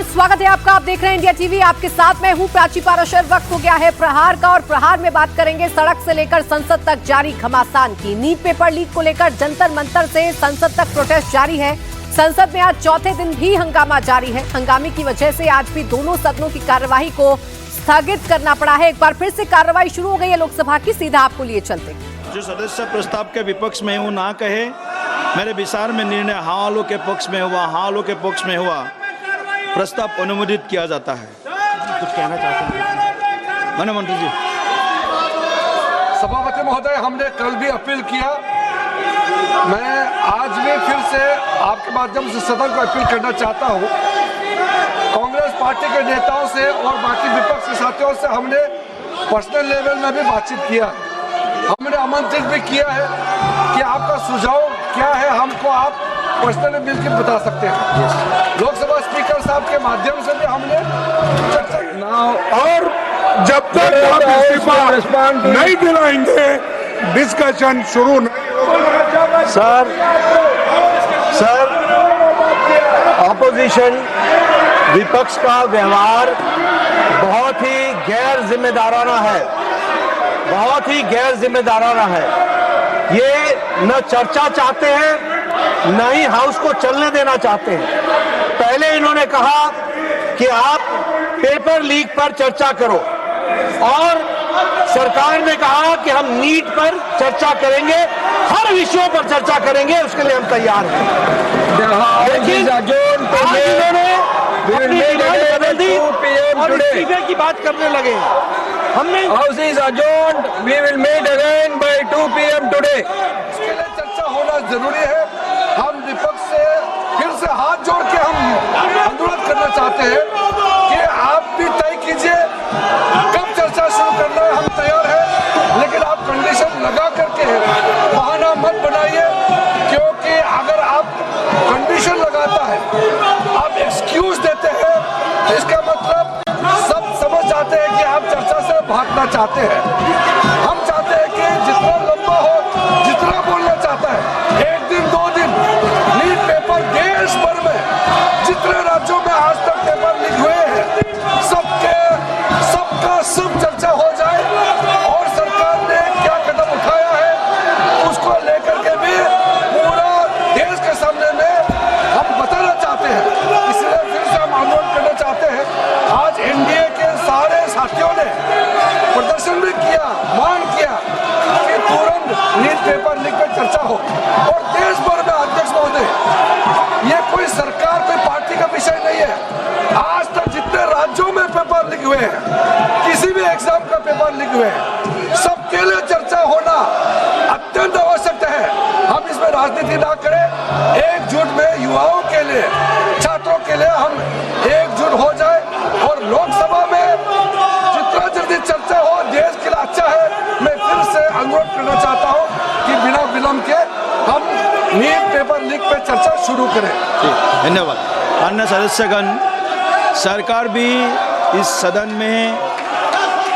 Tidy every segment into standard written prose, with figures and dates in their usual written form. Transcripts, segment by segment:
नमस्कार, स्वागत है आपका। आप देख रहे हैं इंडिया टीवी। आपके साथ मैं हूं प्राची पाराशर। वक्त हो गया है प्रहार का, और प्रहार में बात करेंगे सड़क से लेकर संसद तक जारी घमासान की। नीट पेपर लीक को लेकर जंतर मंतर से संसद तक प्रोटेस्ट जारी है। संसद में आज चौथे दिन भी हंगामा जारी है। हंगामे की वजह से आज भी दोनों सदनों की कार्यवाही को स्थगित करना पड़ा है। एक बार फिर से कार्रवाई शुरू हो गई है लोकसभा की। सीधा आपको लिए चलते। जो सदस्य प्रस्ताव के विपक्ष में हूँ ना कहे, मेरे विचार में निर्णय हाँ वालों के पक्ष में हुआ, हाँ वालों के पक्ष में हुआ, प्रस्ताव अनुमोदित किया जाता है। कुछ कहना चाहते हैं माननीय मंत्री जी। सभापति महोदय, हमने कल भी अपील किया, मैं आज भी फिर से आपके माध्यम से सदन को अपील करना चाहता हूं। कांग्रेस पार्टी के नेताओं से और बाकी विपक्ष के साथियों से हमने पर्सनल लेवल में भी बातचीत किया। हमने आमंत्रित भी किया है कि आपका सुझाव क्या है, हमको आप पर्सनली मिलकर बता सकते हैं। लोकसभा स्पीकर साहब के माध्यम से भी हमने और जब तक आप इस्तीफा नहीं दिलाएंगे डिस्कशन शुरू नहीं होगा। सर ऑपोजिशन विपक्ष का व्यवहार बहुत ही गैर जिम्मेदाराना है, बहुत ही गैर जिम्मेदाराना है। ये न चर्चा चाहते हैं, न ही हाउस को चलने देना चाहते हैं। पहले इन्होंने कहा कि आप पेपर लीक पर चर्चा करो, और सरकार ने कहा कि हम नीट पर चर्चा करेंगे, हर विषयों पर चर्चा करेंगे, उसके लिए हम तैयार हैं। लेकिन आज इन्होंने अपनी डिमांड बदल दी और इस्तीफे की बात करने लगे। हमने house is adjourned, we will meet again by 2 PM today. इसके लिए चर्चा होना जरूरी है। हम विपक्ष से फिर से हाथ जोड़ के हम अनुरोध करना चाहते हैं कि आप भी तय कीजिए कब चर्चा शुरू करना है। हम तैयार हैं, लेकिन आप कंडीशन लगा करके बहाना मत बनाइए, क्योंकि अगर आप कंडीशन लगाता है, आप एक्सक्यूज देते हैं, तो इसका मतलब सब समझ जाते हैं कि आप चर्चा से भागना चाहते हैं। हम चाहते हैं कि जितना लंबा हो, जितना बोलना चाहता है, 1 दिन 2 दिन नीट पेपर देश भर में जितने राज्यों में आज तक पेपर लीक हुए हैं, सबका सब चर्चा हो जाए, और सरकार ने क्या कदम उठाया है उसको लेकर के भी पूरा देश के सामने में हम बताना चाहते हैं। इसलिए फिर से हम अनुरोध करना चाहते हैं, आज एनडीए के सारे साथियों ने प्रदर्शन भी किया, मांग किया कि तुरंत नीट पेपर लीक पर चर्चा हो। और देश भर में अध्यक्ष महोदय, ये कोई सरकार, कोई पार्टी का विषय नहीं है। आज तक जितने राज्यों में पेपर लीक हुए हैं, किसी भी एग्जाम का पेपर लीक हुए हैं, सबके लिए चर्चा होना अत्यंत आवश्यक है। हम इसमें राजनीति ना करें, एकजुट में युवाओं के लिए, छात्रों के लिए हम एकजुट हो जाए, और लोकसभा में जितना जल्दी चर्चा हो देश के लिए अच्छा है। मैं फिर से अनुरोध करना चाहता हूं कि बिना विलंब के हम नीट पेपर लीक पे चर्चा शुरू करें। धन्यवाद। अन्य सदस्यगण, सरकार भी इस सदन में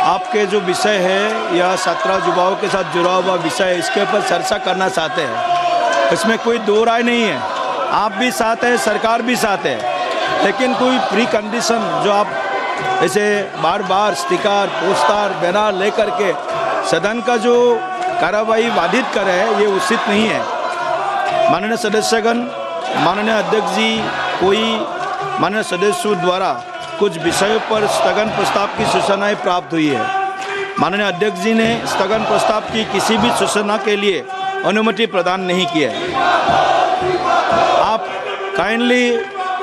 आपके जो विषय है या 17 युवाओं के साथ जुड़ा हुआ विषय है, इसके ऊपर चर्चा करना चाहते हैं। इसमें कोई दो राय नहीं है। आप भी साथ हैं, सरकार भी साथ है, लेकिन कोई प्री कंडीशन जो आप ऐसे बार बार स्टिकर, पोस्टर, बैनर लेकर के सदन का जो कार्रवाई बाधित करे है, ये उचित नहीं है। माननीय सदस्यगण, माननीय अध्यक्ष जी, कोई माननीय सदस्यों द्वारा कुछ विषयों पर स्थगन प्रस्ताव की सूचनाएं प्राप्त हुई है। माननीय अध्यक्ष जी ने स्थगन प्रस्ताव की किसी भी सूचना के लिए अनुमति प्रदान नहीं की है। आप kindly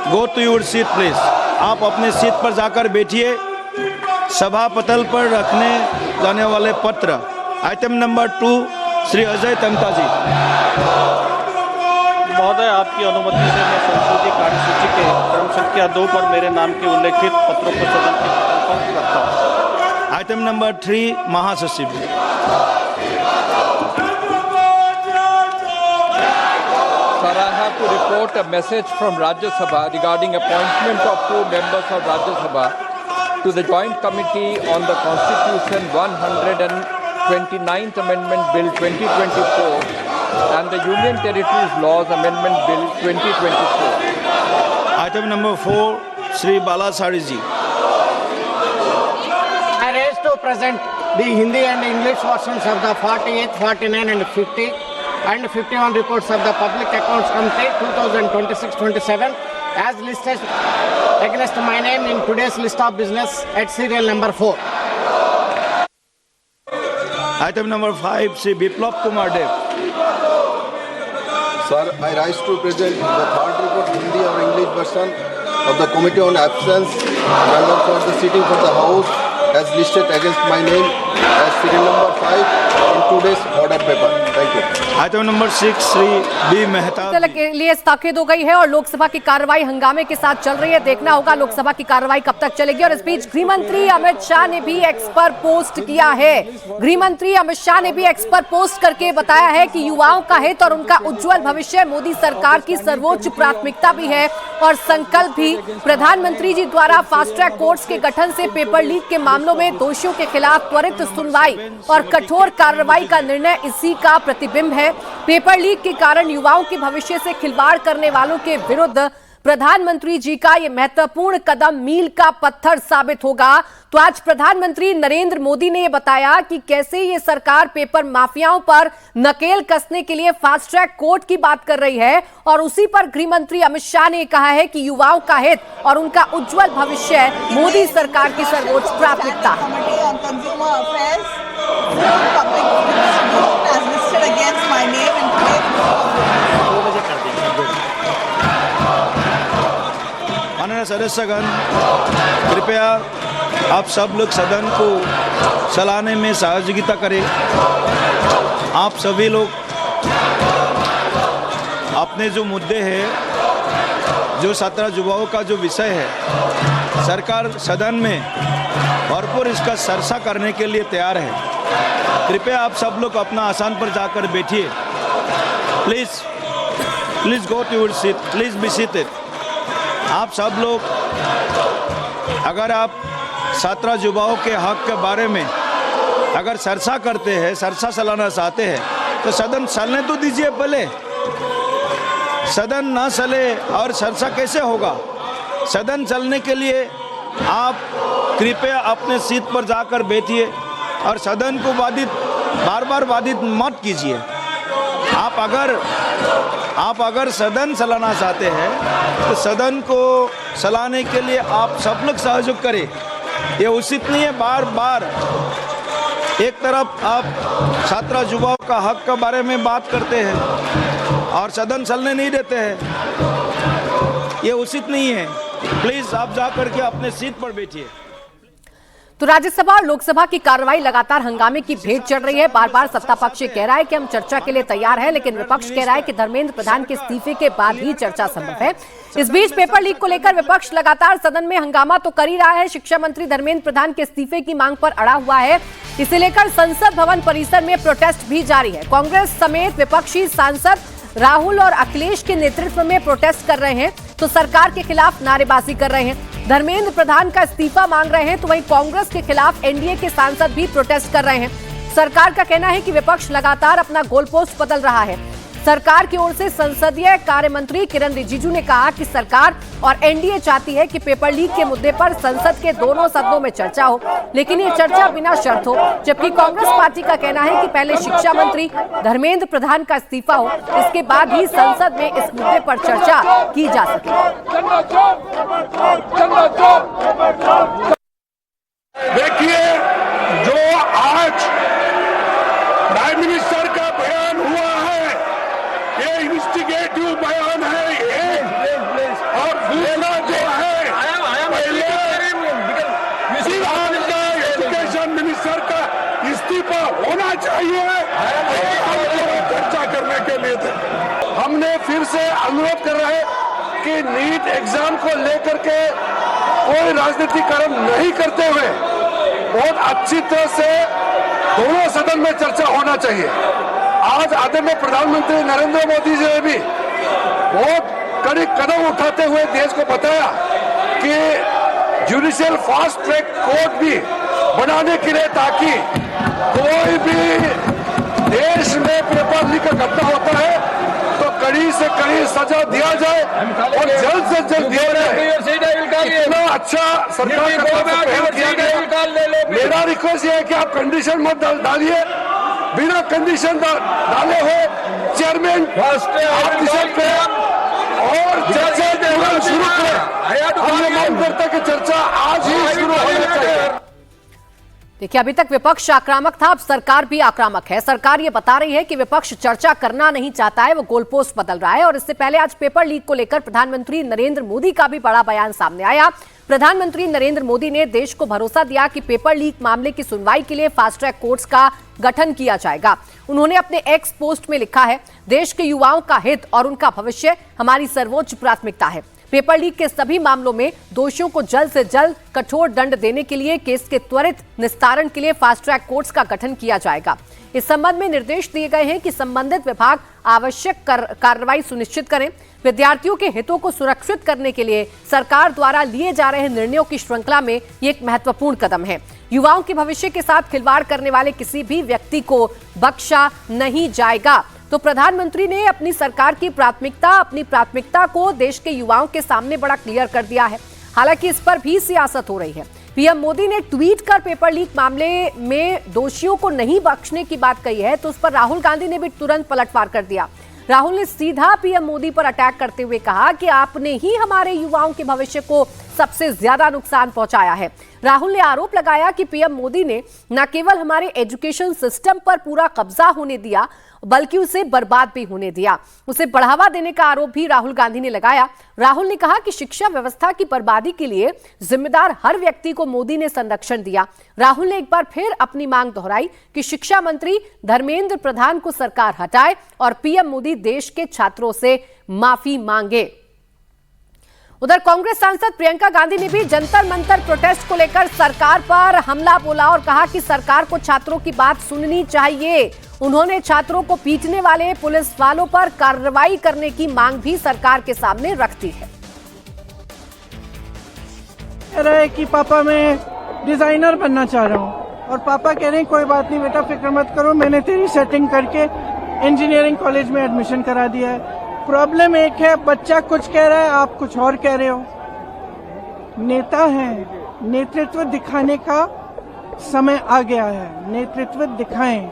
go to your seat please. आप अपने सीट पर जाकर बैठिए। सभा पटल पर रखने जाने वाले पत्र आइटम नंबर 2, श्री अजय तमता जी। महोदय, आपकी अनुमति से मैं संसदीय कार्यसूची के क्रम संख्या 2 पर मेरे नाम के उल्लेखित पत्रों को सदन के पटल पर रखता हूँ। आइटम नंबर 3, महासचिव। Sir, I have to report a message from Rajya Sabha regarding appointment of 2 members of Rajya Sabha to the Joint Committee on the Constitution 129th Amendment Bill 2024 and the Union Territories Laws Amendment Bill 2024. Item number 4, Shri बालासाड़ी ji. I raise to present the Hindi and English versions of the 48, 49 and 50 and 51 reports of the Public Accounts Committee 2026-27 as listed against my name in today's list of business at serial number 4. Item number 5, Shri Biplab Kumar Dev. Sir, I rise to present the third report Hindi or English version of the Committee on Absence member for the sitting for the House as listed against my name as serial number 5 in today's order paper. Thank you. Item number 6, Shri B Mehta. के लिए ताकीद हो गई है और लोकसभा की कार्रवाई हंगामे के साथ चल रही है। देखना होगा लोकसभा की कार्रवाई कब तक चलेगी। और इस बीच गृह मंत्री अमित शाह ने भी एक्स पर पोस्ट किया है। गृह मंत्री अमित शाह ने भी एक्स पर पोस्ट करके बताया है कि युवाओं का हित और उनका उज्जवल भविष्य मोदी सरकार की सर्वोच्च प्राथमिकता भी है और संकल्प भी। प्रधानमंत्री जी द्वारा फास्ट ट्रैक कोर्ट्स के गठन से पेपर लीक के मामलों में दोषियों के खिलाफ त्वरित सुनवाई और कठोर कार्रवाई का निर्णय इसी का प्रतिबिंब है। पेपर लीक के कारण युवाओं के भविष्य से खिलवाड़ करने वालों के विरुद्ध प्रधानमंत्री जी का यह महत्वपूर्ण कदम मील का पत्थर साबित होगा। तो आज प्रधानमंत्री नरेंद्र मोदी ने यह बताया कि कैसे ये सरकार पेपर माफियाओं पर नकेल कसने के लिए फास्ट ट्रैक कोर्ट की बात कर रही है और उसी पर गृह मंत्री अमित शाह ने कहा है कि युवाओं का हित और उनका उज्जवल भविष्य मोदी सरकार की सर्वोच्च प्राथमिकता है। माननीय सदस्यगण, कृपया आप सब लोग सदन को चलाने में सहयोगिता करें। आप सभी लोग अपने जो मुद्दे हैं, जो 17 युवाओं का जो विषय है, सरकार सदन में भरपूर इसका चर्चा करने के लिए तैयार है। कृपया आप सब लोग अपना आसन पर जाकर बैठिए। Please go to your seat, please be seated. आप सब लोग अगर आप 17 युवाओं के हक के बारे में अगर चर्चा करते हैं, चर्चा चलाना चाहते हैं, तो सदन चलने तो दीजिए पहले। सदन ना चले और चर्चा कैसे होगा? सदन चलने के लिए आप कृपया अपने सीट पर जाकर बैठिए और सदन को बार बार बाधित मत कीजिए। आप अगर सदन चलाना चाहते हैं तो सदन को चलाने के लिए आप सब लोग सहयोग करें। ये उचित नहीं है बार बार एक तरफ आप 17 युवाओं का हक के बारे में बात करते हैं और सदन चलने नहीं देते हैं। ये उचित नहीं है। प्लीज आप जाकर के अपने सीट पर बैठिए। तो राज्यसभा और लोकसभा की कार्रवाई लगातार हंगामे की भेंट चढ़ रही है। बार बार सत्ता पक्ष कह रहा है कि हम चर्चा के लिए तैयार हैं, लेकिन विपक्ष कह रहा है कि धर्मेंद्र प्रधान के इस्तीफे के बाद ही चर्चा संभव है। इस बीच पेपर लीक को लेकर विपक्ष लगातार सदन में हंगामा तो कर ही रहा है। शिक्षा मंत्री धर्मेंद्र प्रधान के इस्तीफे की मांग पर अड़ा हुआ है। इसे लेकर संसद भवन परिसर में प्रोटेस्ट भी जारी है। कांग्रेस समेत विपक्षी सांसद राहुल और अखिलेश के नेतृत्व में प्रोटेस्ट कर रहे हैं, तो सरकार के खिलाफ नारेबाजी कर रहे हैं। धर्मेंद्र प्रधान का इस्तीफा मांग रहे हैं, तो वहीं कांग्रेस के खिलाफ एनडीए के सांसद भी प्रोटेस्ट कर रहे हैं। सरकार का कहना है कि विपक्ष लगातार अपना गोलपोस्ट बदल रहा है। सरकार की ओर से संसदीय कार्य मंत्री किरण रिजिजू ने कहा कि सरकार और एनडीए चाहती है कि पेपर लीक के मुद्दे पर संसद के दोनों सदनों में चर्चा हो, लेकिन ये चर्चा बिना शर्त हो। जबकि कांग्रेस पार्टी का कहना है कि पहले शिक्षा मंत्री धर्मेंद्र प्रधान का इस्तीफा हो, इसके बाद ही संसद में इस मुद्दे पर चर्चा की जा सके। देखिए, जो आज प्राइम मिनिस्टर का बयान हुआ है, ये इन्वेस्टिगेटिव बयान है और दूसरा जो है पहले एजुकेशन मिनिस्टर का इस्तीफा होना चाहिए चर्चा करने के लिए थे। हमने फिर से अनुरोध कर रहे हैं कि नीट एग्जाम को लेकर के कोई राजनीतिकरण नहीं करते हुए बहुत अच्छी तरह से दोनों सदन में चर्चा होना चाहिए। आज आदरणीय प्रधानमंत्री नरेंद्र मोदी जी ने भी बहुत कड़ी कदम उठाते हुए देश को बताया कि जुडिशियल फास्ट ट्रैक कोर्ट भी बनाने के लिए, ताकि कोई भी देश में पेपर लीक का घटना होता है तो कड़ी से कड़ी बड़ी सजा दिया जाए और जल्द से जल्द दिया जाए। इतना अच्छा सरकार मेरा रिक्वेस्ट ये है कि आप कंडीशन मत डालिए, बिना कंडीशन डाले हो चेयरमैन आप डिसाइड करें और चर्चा शुरू करें। हम ये मांग करते हैं कि चर्चा आज ही शुरू होनी चाहिए। देखिए, अभी तक विपक्ष आक्रामक था, अब सरकार भी आक्रामक है। सरकार ये बता रही है कि विपक्ष चर्चा करना नहीं चाहता है, वो गोलपोस्ट बदल रहा है। और इससे पहले आज पेपर लीक को लेकर प्रधानमंत्री नरेंद्र मोदी का भी बड़ा बयान सामने आया। प्रधानमंत्री नरेंद्र मोदी ने देश को भरोसा दिया कि पेपर लीक मामले की सुनवाई के लिए फास्ट ट्रैक कोर्ट्स का गठन किया जाएगा। उन्होंने अपने एक्स पोस्ट में लिखा है, देश के युवाओं का हित और उनका भविष्य हमारी सर्वोच्च प्राथमिकता है। पेपर लीक के सभी मामलों में दोषियों को जल्द से जल्द कठोर दंड देने के लिए केस के त्वरित निस्तारण के लिए फास्ट ट्रैक कोर्ट्स का गठन किया जाएगा। इस संबंध में निर्देश दिए गए हैं कि संबंधित विभाग आवश्यक कार्रवाई सुनिश्चित करें। विद्यार्थियों के हितों को सुरक्षित करने के लिए सरकार द्वारा लिए जा रहे निर्णयों की श्रृंखला में ये एक महत्वपूर्ण कदम है। युवाओं के भविष्य के साथ खिलवाड़ करने वाले किसी भी व्यक्ति को बख्शा नहीं जाएगा। तो प्रधानमंत्री ने अपनी सरकार की अपनी प्राथमिकता को देश के युवाओं के सामने बड़ा क्लियर कर दिया है। हालांकि इस पर भी सियासत हो रही है। पीएम मोदी ने ट्वीट कर पेपर लीक मामले में दोषियों को नहीं बख्शने की बात कही है, तो उस पर राहुल गांधी ने भी तुरंत पलटवार कर दिया। राहुल ने सीधा पीएम मोदी पर अटैक करते हुए कहा कि आपने ही हमारे युवाओं के भविष्य को सबसे ज्यादा नुकसान पहुंचाया है। राहुल ने आरोप लगाया कि पीएम मोदी ने न केवल हमारे एजुकेशन सिस्टम पर पूरा कब्जा होने दिया, बल्कि उसे बर्बाद भी होने दिया। उसे बढ़ावा देने का आरोप भी राहुल गांधी ने लगाया। राहुल ने कहा कि शिक्षा व्यवस्था की बर्बादी के लिए जिम्मेदार हर व्यक्ति को मोदी ने संरक्षण दिया। राहुल ने एक बार फिर अपनी मांग दोहराई कि शिक्षा मंत्री धर्मेंद्र प्रधान को सरकार हटाए और पीएम मोदी देश के छात्रों से माफी मांगे। उधर कांग्रेस सांसद प्रियंका गांधी ने भी जंतर मंतर प्रोटेस्ट को लेकर सरकार पर हमला बोला और कहा कि सरकार को छात्रों की बात सुननी चाहिए। उन्होंने छात्रों को पीटने वाले पुलिस वालों पर कार्रवाई करने की मांग भी सरकार के सामने रख दी है। कह रहा है कि पापा मैं डिजाइनर बनना चाह रहा हूँ और पापा कह रहे हैं कोई बात नहीं बेटा, फिक्र मत करो, मैंने तेरी सेटिंग करके इंजीनियरिंग कॉलेज में एडमिशन करा दिया है। प्रॉब्लम एक है, बच्चा कुछ कह रहा है, आप कुछ और कह रहे हो। नेता हैं, नेतृत्व दिखाने का समय आ गया है, नेतृत्व दिखाएं।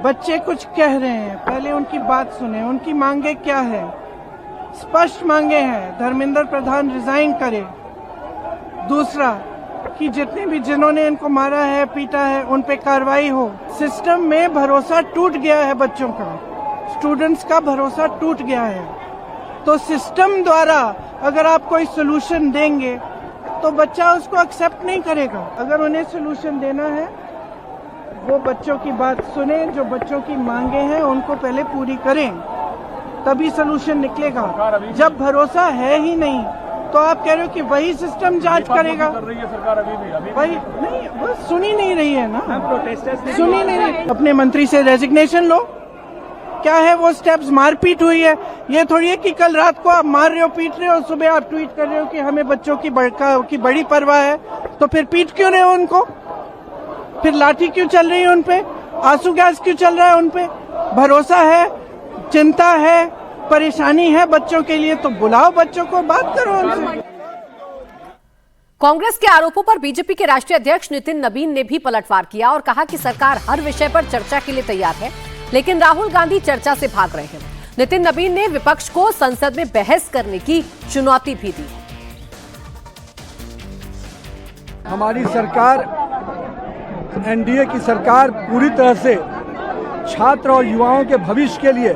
बच्चे कुछ कह रहे हैं, पहले उनकी बात सुने, उनकी मांगे क्या है। स्पष्ट मांगे हैं, धर्मेंद्र प्रधान रिजाइन करे। दूसरा कि जिन्होंने इनको मारा है, पीटा है, उन पे कार्रवाई हो। सिस्टम में भरोसा टूट गया है, बच्चों का, स्टूडेंट्स का भरोसा टूट गया है। तो सिस्टम द्वारा अगर आप कोई सोल्यूशन देंगे तो बच्चा उसको एक्सेप्ट नहीं करेगा। अगर उन्हें सोल्यूशन देना है, वो बच्चों की बात सुने, जो बच्चों की मांगे हैं उनको पहले पूरी करें, तभी सोल्यूशन निकलेगा। जब भरोसा है ही नहीं तो आप कह रहे हो कि वही सिस्टम जांच करेगा। वही नहीं, वो सुन ही नहीं रही है ना, सुन ही नहीं रही। अपने मंत्री से रेजिग्नेशन लो। क्या है वो स्टेप्स? मारपीट हुई है, ये थोड़ी है कि कल रात को आप मार रहे हो, पीट रहे हो, सुबह आप ट्वीट कर रहे हो कि हमें बच्चों की बड़ी परवाह है, तो फिर पीट क्यों रहे हो उनको? फिर लाठी क्यों चल रही है उन पे? आंसू गैस क्यों चल रहा है उन पे? भरोसा है, चिंता है, परेशानी है बच्चों के लिए, तो बुलाओ बच्चों को, बात करो उनसे। कांग्रेस के आरोपों पर बीजेपी के राष्ट्रीय अध्यक्ष नितिन नबीन ने भी पलटवार किया और कहा कि सरकार हर विषय पर चर्चा के लिए तैयार है, लेकिन राहुल गांधी चर्चा से भाग रहे हैं। नितिन नबीन ने विपक्ष को संसद में बहस करने की चुनौती भी दी। हमारी सरकार, एनडीए की सरकार पूरी तरह से छात्र और युवाओं के भविष्य के लिए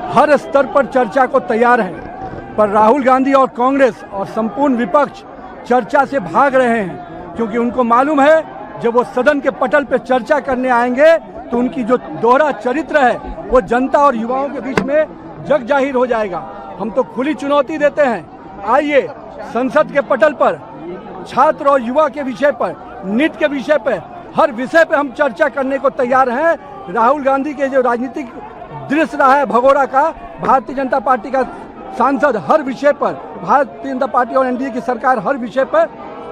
हर स्तर पर चर्चा को तैयार है, पर राहुल गांधी और कांग्रेस और संपूर्ण विपक्ष चर्चा से भाग रहे हैं, क्योंकि उनको मालूम है जब वो सदन के पटल पर चर्चा करने आएंगे तो उनकी जो दोहरा चरित्र है वो जनता और युवाओं के बीच में जग जाहिर हो जाएगा। हम तो खुली चुनौती देते हैं, आइए संसद के पटल पर छात्र और युवा के विषय पर, नीट के विषय पर, हर विषय पर हम चर्चा करने को तैयार हैं। राहुल गांधी के जो राजनीतिक दृश्य रहा है भगोड़ा का, भारतीय जनता पार्टी का सांसद हर विषय पर, भारतीय जनता पार्टी और एनडीए की सरकार हर विषय पर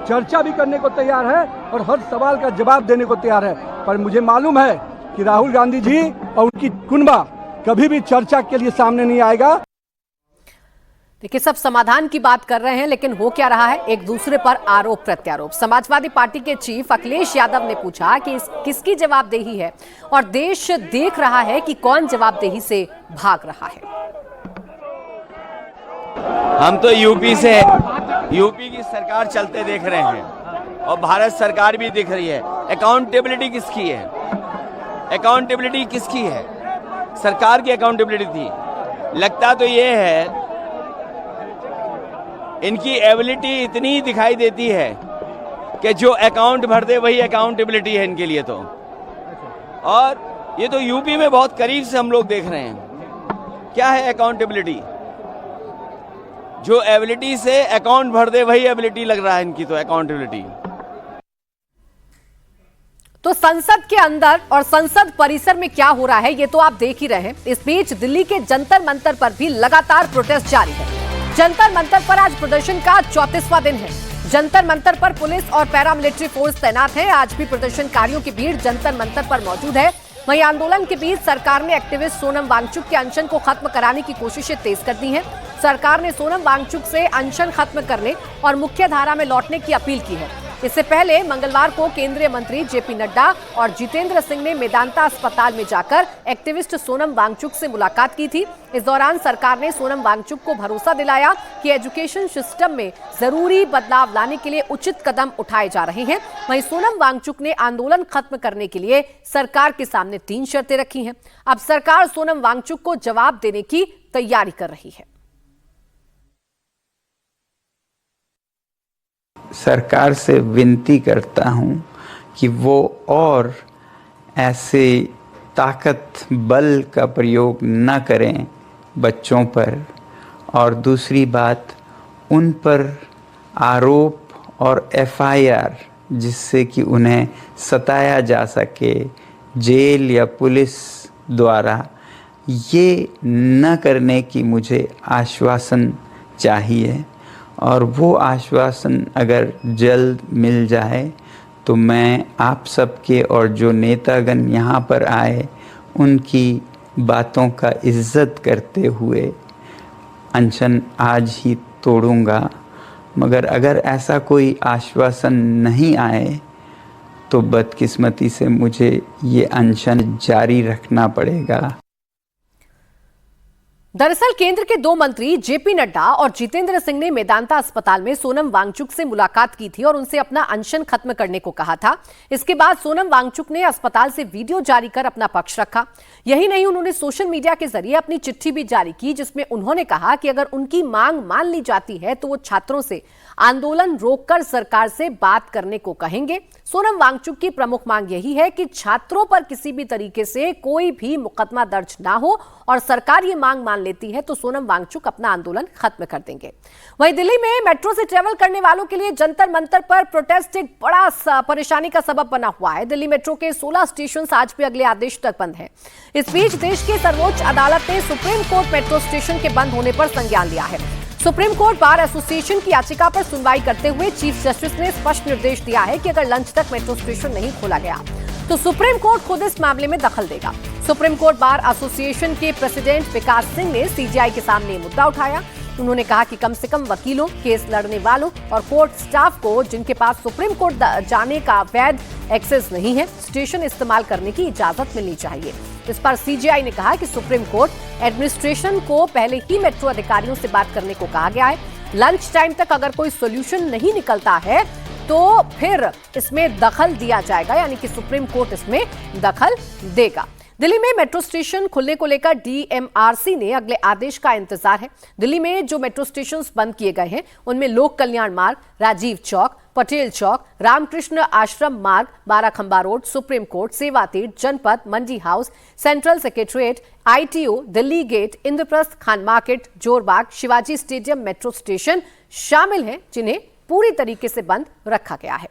चर्चा भी करने को तैयार है और हर सवाल का जवाब देने को तैयार है। पर मुझे मालूम है कि राहुल गांधी जी और उनकी कुनबा कभी भी चर्चा के लिए सामने नहीं आएगा। देखिए, सब समाधान की बात कर रहे हैं, लेकिन हो क्या रहा है? एक दूसरे पर आरोप प्रत्यारोप। समाजवादी पार्टी के चीफ अखिलेश यादव ने पूछा कि किसकी जवाबदेही है, और देश देख रहा है कि कौन जवाबदेही से भाग रहा है। हम तो यूपी से, यूपी की सरकार चलते देख रहे हैं और भारत सरकार भी दिख रही है। अकाउंटेबिलिटी किसकी है? अकाउंटेबिलिटी किसकी है? सरकार की अकाउंटेबिलिटी थी। लगता तो ये है इनकी एबिलिटी इतनी दिखाई देती है कि जो अकाउंट भर दे वही अकाउंटेबिलिटी है इनके लिए तो। और ये तो यूपी में बहुत करीब से हम लोग देख रहे हैं। क्या है अकाउंटेबिलिटी? जो एबिलिटी से अकाउंट भर दे वही एबिलिटी लग रहा है इनकी तो अकाउंटेबिलिटी। तो संसद के अंदर और संसद परिसर में क्या हो रहा है ये तो आप देख ही रहे हैं। इस बीच दिल्ली के जंतर मंतर पर भी लगातार प्रोटेस्ट जारी है। जंतर मंतर पर आज प्रदर्शन का 34वां दिन है। जंतर मंतर पर पुलिस और पैरामिलिट्री फोर्स तैनात है। आज भी प्रदर्शनकारियों की भीड़ जंतर मंतर पर मौजूद है। वहीं आंदोलन के बीच सरकार ने एक्टिविस्ट सोनम वांगचुक के अनशन को खत्म कराने की कोशिशें तेज कर दी हैं। सरकार ने सोनम वांगचुक से अनशन खत्म करने और मुख्य धारा में लौटने की अपील की है। इससे पहले मंगलवार को केंद्रीय मंत्री जेपी नड्डा और जितेंद्र सिंह ने मेदांता अस्पताल में जाकर एक्टिविस्ट सोनम वांगचुक से मुलाकात की थी। इस दौरान सरकार ने सोनम वांगचुक को भरोसा दिलाया कि एजुकेशन सिस्टम में जरूरी बदलाव लाने के लिए उचित कदम उठाए जा रहे हैं। वहीं सोनम वांगचुक ने आंदोलन खत्म करने के लिए सरकार के सामने 3 शर्तें रखी हैं। अब सरकार सोनम वांगचुक को जवाब देने की तैयारी कर रही है। सरकार से विनती करता हूं कि वो और ऐसे ताकत बल का प्रयोग न करें बच्चों पर, और दूसरी बात उन पर आरोप और एफआईआर जिससे कि उन्हें सताया जा सके जेल या पुलिस द्वारा, ये न करने की मुझे आश्वासन चाहिए। और वो आश्वासन अगर जल्द मिल जाए तो मैं आप सबके और जो नेतागण यहाँ पर आए उनकी बातों का इज्जत करते हुए अनशन आज ही तोड़ूंगा। मगर अगर ऐसा कोई आश्वासन नहीं आए तो बदकिस्मती से मुझे ये अनशन जारी रखना पड़ेगा। दरअसल केंद्र के 2 मंत्री जेपी नड्डा और जितेंद्र सिंह ने मेदांता अस्पताल में सोनम वांगचुक से मुलाकात की थी और उनसे अपना अनशन खत्म करने को कहा था। इसके बाद सोनम वांगचुक ने अस्पताल से वीडियो जारी कर अपना पक्ष रखा। यही नहीं, उन्होंने सोशल मीडिया के जरिए अपनी चिट्ठी भी जारी की, जिसमें उन्होंने कहा कि अगर उनकी मांग मान ली जाती है तो वो छात्रों से आंदोलन रोककर सरकार से बात करने को कहेंगे। सोनम वांगचुक की प्रमुख मांग यही है कि छात्रों पर किसी भी तरीके से कोई भी मुकदमा दर्ज ना हो, और सरकार ये मांग मान लेती है तो सोनम वांगचुक अपना आंदोलन खत्म कर देंगे। वहीं दिल्ली में मेट्रो से ट्रेवल करने वालों के लिए जंतर मंतर पर प्रोटेस्ट एक बड़ा परेशानी का सबब बना हुआ है। दिल्ली मेट्रो के 16 स्टेशन आज भी अगले आदेश तक बंद हैं। इस बीच देश की सर्वोच्च अदालत ने सुप्रीम कोर्ट मेट्रो स्टेशन के बंद होने पर संज्ञान लिया है। सुप्रीम कोर्ट बार एसोसिएशन की याचिका पर सुनवाई करते हुए चीफ जस्टिस ने स्पष्ट निर्देश दिया है कि अगर लंच तक मेट्रो स्टेशन नहीं खोला गया तो सुप्रीम कोर्ट खुद इस मामले में दखल देगा। सुप्रीम कोर्ट बार एसोसिएशन के प्रेसिडेंट विकास सिंह ने सीजीआई के सामने मुद्दा उठाया। उन्होंने कहा कि कम से कम वकीलों, केस लड़ने वालों और कोर्ट स्टाफ को जिनके पास सुप्रीम कोर्ट जाने का वैध एक्सेस नहीं है, स्टेशन इस्तेमाल करने की इजाजत मिलनी चाहिए। इस पर सीजीआई ने कहा कि सुप्रीम कोर्ट एडमिनिस्ट्रेशन को पहले ही मेट्रो अधिकारियों से बात करने को कहा गया है। लंच टाइम तक अगर कोई सोल्यूशन नहीं निकलता है तो फिर इसमें दखल दिया जाएगा, यानी कि सुप्रीम कोर्ट इसमें दखल देगा। दिल्ली में मेट्रो स्टेशन खुलने को लेकर डीएमआरसी ने अगले आदेश का इंतजार है। दिल्ली में जो मेट्रो स्टेशन बंद किए गए हैं उनमें लोक कल्याण मार्ग, राजीव चौक, पटेल चौक, रामकृष्ण आश्रम मार्ग, Barakhamba road, supreme court, Seva Tirth, Janpath, Mandi House, Central Secretariat, ITO, Delhi Gate, Indraprastha, Khan Market, Jorbagh, Shivaji Stadium metro station शामिल हैं, जिन्हें पूरी तरीके से बंद रखा गया है।